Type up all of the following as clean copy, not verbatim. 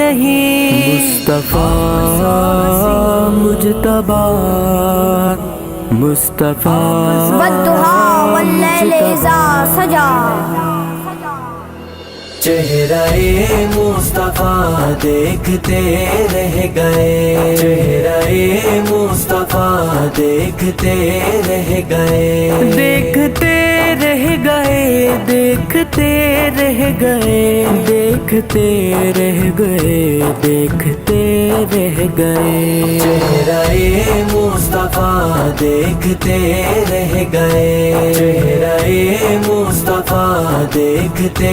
نہیں مصطفیٰ مجتبی مصطفیٰ والضحیٰ واللیل اذا سجا۔ چہرہ مصطفیٰ دیکھتے رہ گئے، چہرہ مصطفیٰ دیکھتے رہ گئے، دیکھتے رہ گئے، دیکھتے رہ گئے، دیکھتے رہ گئے، دیکھتے رہ گئے، چہرہ مصطفیٰ دیکھتے رہ گئے، چہرہ مصطفیٰ دیکھتے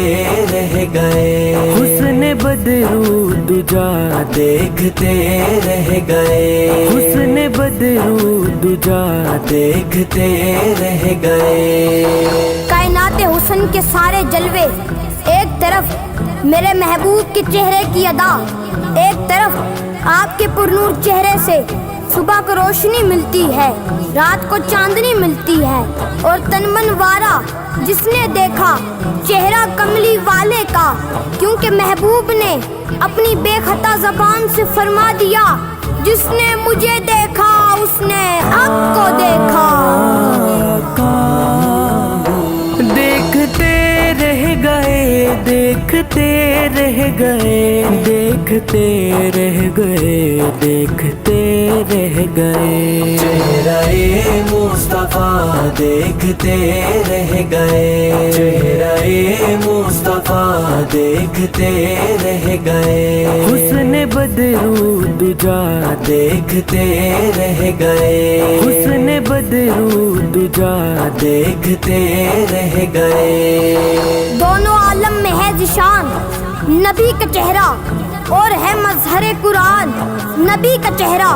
رہ گئے، حسن بدرو دجا دیکھتے رہ گئے، حسن بدرو دجا دیکھتے رہ گئے۔ کائنات حسن کے سارے جلوے، ایک طرف میرے محبوب کے چہرے کی ادا، ایک طرف آپ کے پرنور چہرے سے صبح کو روشنی ملتی ہے، رات کو چاندنی ملتی ہے، اور تن من وارا جس نے دیکھا چہرہ کملی والے کا، کیونکہ محبوب نے اپنی بے خطا زبان سے فرما دیا، جس نے مجھے دیکھا اس نے حق کو دیکھا۔ دیکھتے رہ گئے، دیکھتے رہ گئے، دیکھتے رہ گئے، دیکھتے رہ گئے، چہرہ مصطفیٰ دیکھتے رہ گئے، چہرہ مصطفیٰ دیکھتے رہ گئے، حسن بدرو دجا دیکھتے رہ گئے، حسن بدرو دجا دیکھتے رہ گئے۔ دونوں عالم میں ہے ذیشان نبی کا چہرہ، اور ہے مظہر قرآن نبی کا چہرہ،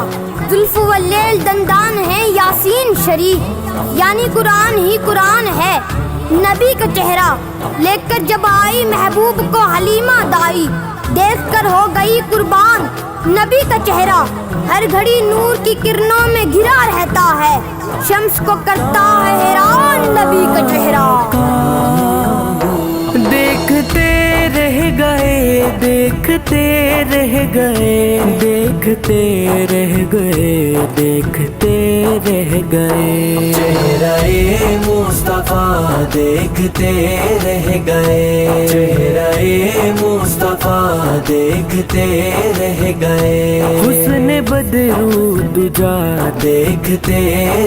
زلف واللیل دندان ہے یاسین شریف، یعنی قرآن ہی قرآن ہے نبی کا چہرہ۔ لے کر جب آئی محبوب کو حلیمہ دائی، دیکھ کر ہو گئی قربان نبی کا چہرہ، ہر گھڑی نور کی کرنوں میں گھرا رہتا ہے، شمس کو کرتا ہے حیران نبی کا چہرہ۔ دیکھتے رہ گئے، دیکھتے رہ گئے، دیکھتے رہ گئے، دیکھتے رہ گئے، چہرہ مصطفیٰ دیکھتے رہ گئے، چہرہ مصطفیٰ دیکھتے رہ گئے، حسن بدرو دجا دیکھتے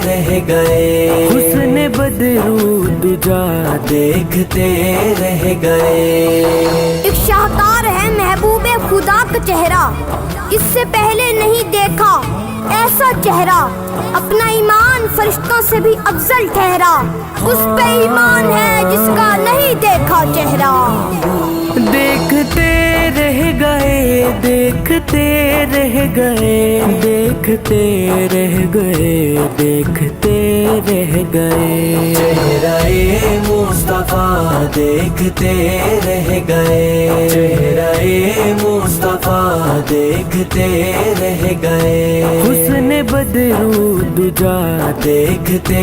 رہ گئے، حسن بدرو دجا دیکھتے رہ گئے۔ ایک شاہکار ہے محبوب خدا کا چہرہ، اس سے پہلے نہیں دیکھا ایسا چہرہ، اپنا ایمان فرشتوں سے بھی افضل ٹھہرا، اس پہ ایمان ہے جس کا نہیں دیکھا چہرہ۔ دیکھتے رہ گئے، دیکھتے رہ گئے، دیکھتے رہ گئے، دیکھتے رہ گئے، چہرہ مصطفیٰ دیکھتے رہ گئے، چہرہ مصطفیٰ دیکھتے رہ گئے، حسن بدرو دجا دیکھتے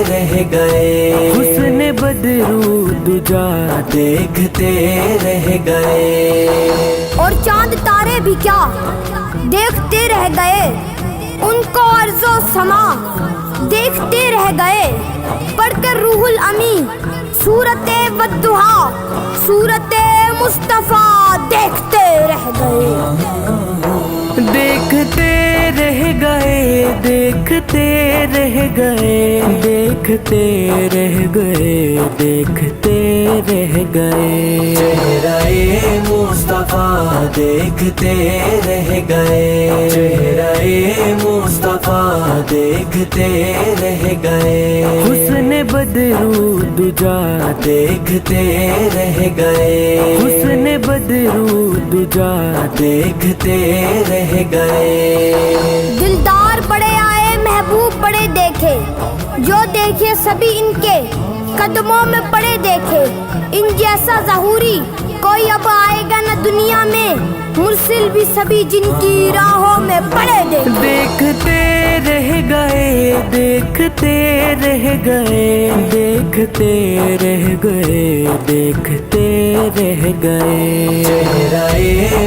رہ گئے، حسن بدرو دجا دیکھتے رہ گئے۔ اور چاند تارے بھی کیا دیکھتے رہ گئے، ان کو ارض و سما دیکھتے رہ گئے، پڑھ کر روح الامی سورت والضحیٰ، سورت مصطفیٰ دیکھتے رہ گئے۔ دیکھتے رہ گئے، دیکھتے رہ گئے، دیکھتے رہ گئے، دیکھتے رہ گئے، چہرہ مصطفیٰ دیکھتے رہ گئے، چہرہ مصطفیٰ دیکھتے رہ گئے، حسن بدرو دجا دیکھتے رہ گئے، حسن بدرو دجا دیکھتے رہ گئے۔ دلدار بڑے آئے محبوب بڑے دیکھے، جو دیکھے سبھی ان کے قدموں میں پڑے دیکھے، ان جیسا ظہوری کوئی اب آئے گا نہ دنیا میں، مرسل بھی سبھی جن کی راہوں میں پڑے دیکھے۔ دیکھتے رہ گئے، دیکھتے رہ گئے، دیکھتے رہ گئے، دیکھتے رہ گئے، چہرہ